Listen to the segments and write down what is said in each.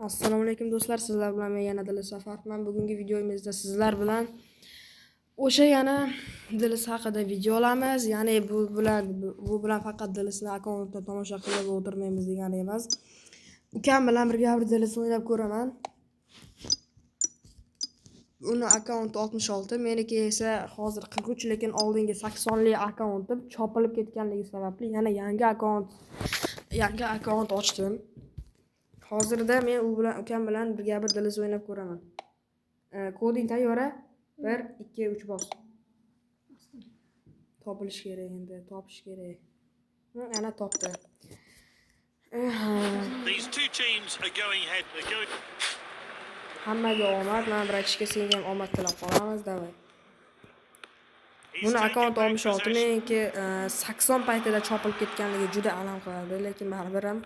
Assalomu alaykum do'stlar, sizlar bilan men yana Dilis Safarman. Bugungi videomizda sizlar bilan o'sha yana Dilis haqida video olamiz. Ya'ni bu bilan faqat Dilisni akkauntida tomosha qilib o'tirmaymiz degani emas. Ukam bilan birga bir Dilis o'ynab ko'raman. Uni akkaunti 66, meniki esa hozir 43, lekin oldingi 80lik akkauntim chopilib ketganligi sababli yana yangi akkaunt ochdim. Hozirda men ukam bilan birga bir Dilis o'ynab ko'raman. Koding tayyora. 1 2 3 bos. Topilish kerak endi, topish kerak. Ana topdi. These two teams are going head to go. Hammaga omad, men bratishga senga ham omad tilab qolamiz, davay. Buni akkaunt 66, meniki 80 paytida chopilib ketganligi juda alam qiladi, lekin baribir ham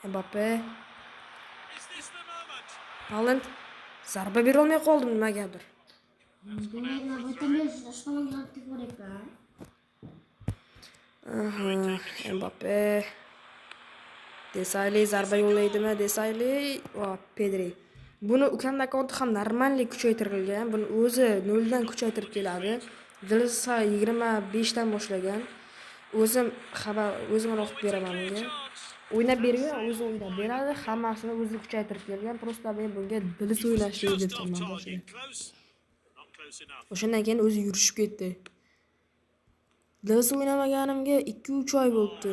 Mbappe. Haaland zarba bera olmay qoldim nimagadir. Mbappe. Desayli zarba yo'llaydimi? Desayli va Pedri. Buni ukamning akkaunti ham normallik kuchaytirilgan. Buni o'zi 0 dan kuchaytirib keladi. Dilsa 25 dan boshlagan. O'zim o'qib beraman unga. O'ynab bergan, o'zi o'ynab beradi, hammasini o'zi kuchaytirib kelgan. Prosta men bunga Dilis o'ynashni o'rgatganman boshida. O'shandan keyin o'zi yurishib ketdi. Dilis o'ynamaganimga 2-3 oy bo'ldi.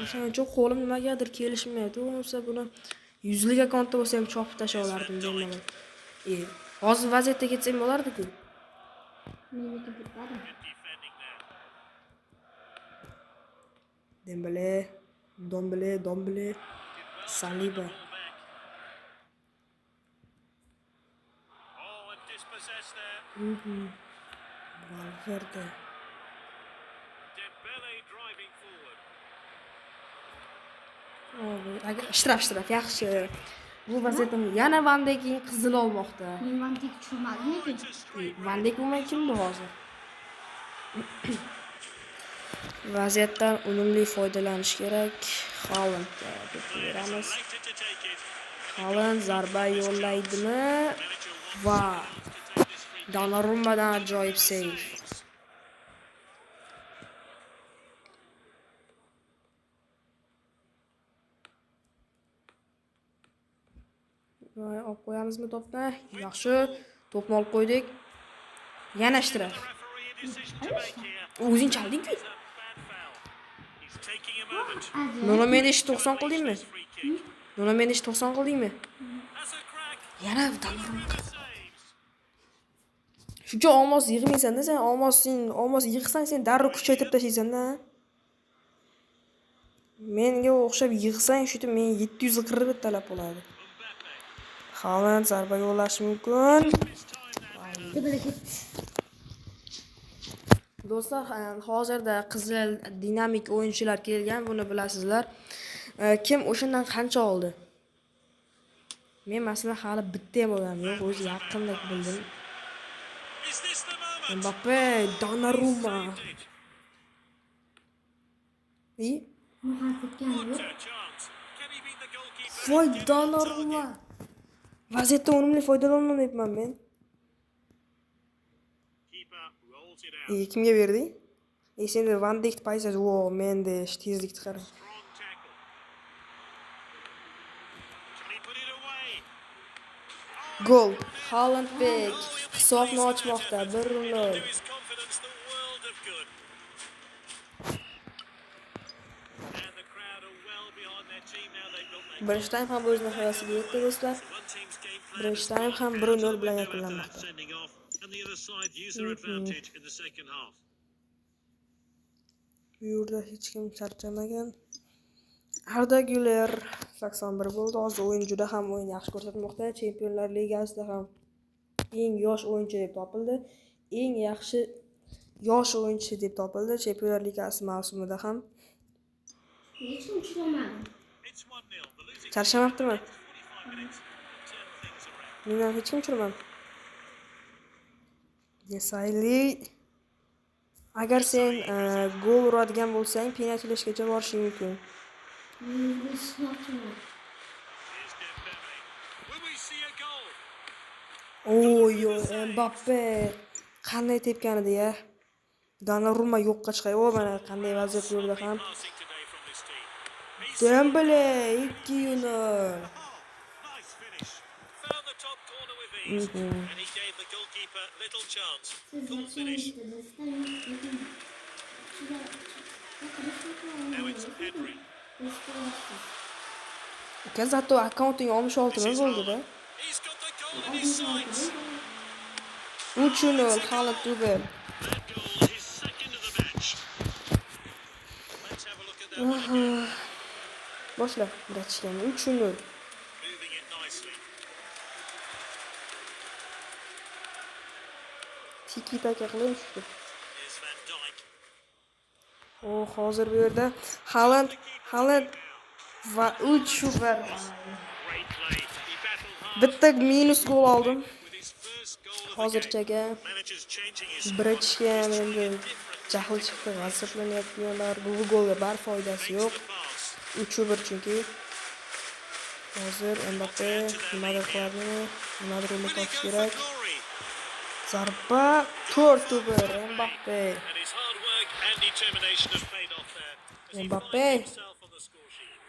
O'shaning uchun qo'lim nimagadir kelishmayapti. Bo'lmasa buni 100 lik akkauntda bo'lsa ham chopib tashlab olardim deyman. Hozir vaziyatga ketsam bo'lardi-ku. Dombele, Saliba. Valverde. Shtraf, yaxshi. Bu vaziyatim yana Van Dijkning qizil olmoqda. Men Van Dijk tushunmadim. Van Dijk bo'lmay kimdi hozir? Vaziyatdan unumli foydalanish kerak. Haalandga deb beramiz. Haaland zarba yo'llaydimi? Va Donnarummadan ajoyib seyv. Olib qo'yamizmi to'pni? Yaxshi. To'pni olib qo'ydik. Yana shtraf. O'zing chalding-ku. Nono meni 90 qildingmi? Nono meni 90 qildingmi? Yana Donnarumma. Shuncha olmos yig'maysan-da sen, olmos yig'sang sen darrov kuchaytirib tashlaysan-da. Menga o'xshab yig'sang shutib men 740 talab bo'ladi. Haaland zarba yo'llashi mumkin. Do'stlar, hozirda qizil dinamik o'yinchilar kelgan, buni bilasizlar. Kim o'shandan qancha oldi? Men masalan hali bitta ham odam yo'q, o'zi yaqinda bildim. Mbappe, Donnarumma. Voy Donnarumma. Vaziyatdan unumli foydalanolmayapman men. Kimga berding? Sen Van Dijk paysaz, menda tezlikni qarang. Gol. Haaland hisobni ochmoqda 1-0. Birinchi taym ham o'z nihoyasiga yetdi do'stlar. Birinchi taym ham 1-0 bilan yakunlanmoqda. Bu yerda hech kim charchamagan. Arda Güler 81 bo'ldi. Hozir o'yin juda ham yaxshi ko'rsatmoqda. Chempionlar Ligasida ham eng yosh o'yinchi deb topildi. Eng yaxshi yosh o'yinchi deb topildi. Chempionlar Ligasi mavsumida ham. Hech kim tushunmadim. Charchamabdimi? Men hech kim tushunmadim. Desayli. Agar sen gol uradigan bo'lsang, penaltilashgacha borishing mumkin. Bir smartphone. Here's Dembele. Will we see a goal? Oy, Mbappe qanday tepgan edi ya. Donnarumma yo'qqa chiqay. O mana qanday vaziyat bo'ldi ham. Passing today from this team. He's Dembele 2-0. nice finish. Found the top corner with ease, and he gave the goalkeeper little chance. Siz Cool akşam finish. istedinizden bakın. Now it's Pedri. Uka zato akkaunting 66 This mi is bo'ldi-da? Haaland. He's got the goal in his sights. 3-0 Haaland duble. That goal is second of the match. Let's have a look at that one again. Boshla, biratishgan 3-0. Moving it nicely. Tiki taka qilib tushdi. Here's Van Dijk. O, hozir bu yerda Haaland va 3-0. Great play. He battled hard Bitta minus gol oldim. with his first goal of the game. Hozirchaga Manager's changing his squad. birinchiga ham endi jahl chiqdi, g'azablanyaptilar. Bu golga bar foydasi yo'q. The pass. 3-1 chunki. Hozir Mbappe nimadir qiladimi? Nimadir Will he topish go for kerak. glory? Zarba 4-1 Mbappe. And his hard work and determination have paid off there. As he Mbappe. finds himself on the score sheet.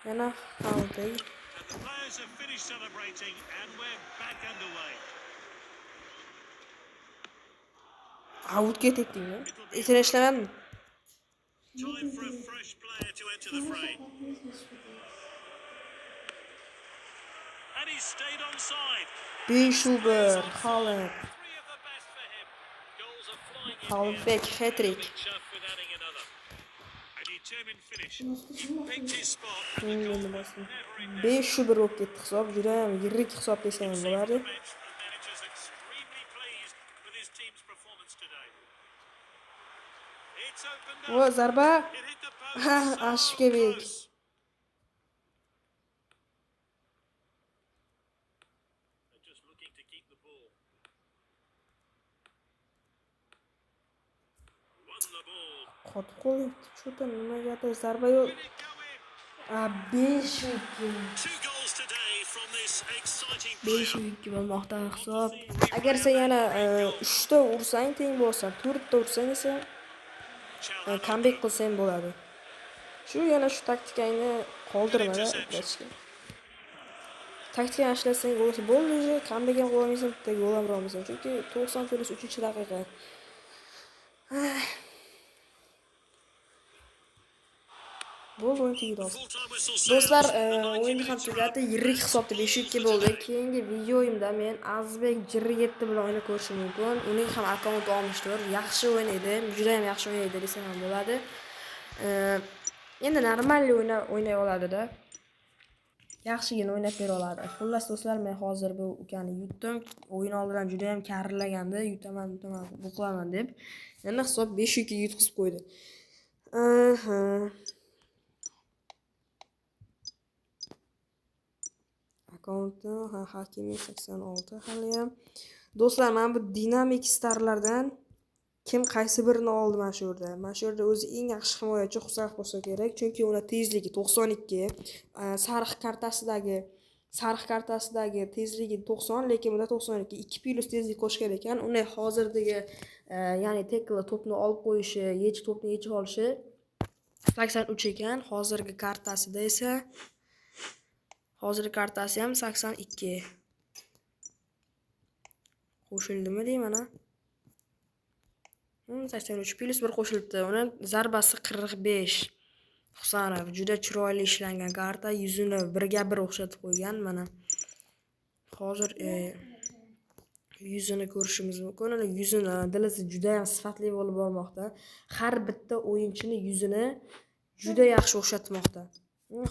Yana Haaland. And the players have finished celebrating, and we're back underway. Outga tepdingmi? Esini ishlamadimi? Time for a fresh player to enter the fray. And he's stayed onside. 5-1 Haaland. 3 of the best for him. Goals are flying in Haaland here. back hat-trick. Big chuff with adding another. A determined finish. Picked his spot, and the goal was never in doubt. 5-1 bo'lib ketdi hisob. Juda ham yirik hisob desam ham bo'ladi. The bench, the manager's extremely pleased with his team's performance today. It's opened O, up. zarba. It hit the Ha, post. So ashibga bek. close. They're just looking to keep the ball. Won the ball. Qotib qolyapti. Cho'ta nimagadir zarba yo'q. Will it go in? 5-2. 2 goals today from this exciting 5-2 bo'lmoqda hisob. Agar sen yana 3 ta ursang teng bo'lsa, 4 ta ursang esa comeback qilsang bo'ladi. Shu yana shu taktikangni qoldirmada ishlashga. Taktikani ishlasang bo'lsa bo'ldi, comeback ham qilolmaysan, bitta gol ham urolmaysan. Chunki 90+3-daqiqa. Bo'ldi o'yin tugadi. full-time whistle sounds. Do'stlar, The 90 o'yinni ham minutes tugadi. Yirik hisobda 5-2 bo'ldi. Keyingi videoyimda men Azizbek Jirriyetti bilan o'yin ko'rishim mumkin. Uning ham akkaunti olmishdir. Yaxshi o'ynaydi, juda ham yaxshi o'ynaydi desam ham bo'ladi. Endi normal o'ynay oladi-da. Yaxshigina o'ynab bera oladi. Xullas do'stlar, men hozir bu ukani yutdim. O'yin oldidan juda ham karillagandi. Yutaman, bu qilaman deb. Endi hisob 5-2 yutqizib qo'ydi. Akkaunti Hakimi 86 hali ham. Do'stlar, men bu dinamik starlardan kim qaysi birini oldi mana shu yerda? Mana shu yerda o'zi eng yaxshi himoyachi Husayn bo'lsa kerak, chunki uni tezligi 92, sariq kartasidagi tezligi 90, lekin bunda 92, 2+ tezlik qo'shgan ekan. Uni hozirdagi ya'ni tackle to'pni olib qo'yishi, to'pni yechib olishi 83 ekan. Hozirgi kartasida esa kartasi ham 82. Qo'shildimi deyman mana. 83+1 qo'shilibdi. Uni zarbasi 45. Husanov juda chiroyli ishlangan karta, yuzini birga bir o'xshatib qo'ygan mana. Hozir yuzini ko'rishimiz mumkin. Uni yuzini dilisi juda ham sifatli bo'lib bormoqda. Har bitta o'yinchini yuzini juda yaxshi o'xshatmoqda.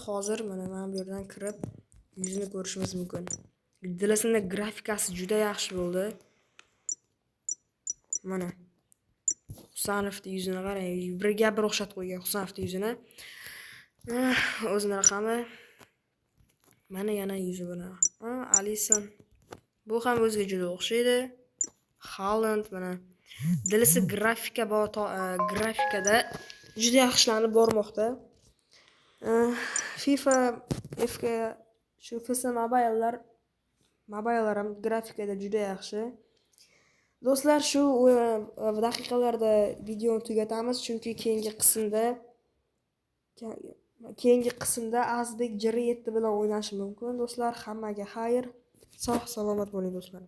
Hozir mana bu yerdan kirib yuzini ko'rishimiz mumkin. Dilisining grafikasi juda yaxshi bo'ldi. Mana Husanovning yuzini qarang, birga bir o'xshatib qo'ygan Husanovning yuzini. O'zining raqami. Mana yana yuzi bilan. Alisson. Bu ham o'ziga juda o'xshaydi. Haaland mana. Dilisi grafikada juda yaxshilanib bormoqda. FIFA FK shu FS mobilelar ham grafikada juda yaxshi. Do'stlar, shu daqiqalarda videoni tugatamiz, chunki keyingi qismda Azbek J7 bilan o'ynashi mumkin. Do'stlar, hammaga xayr. Sog' salomat bo'ling do'stlar.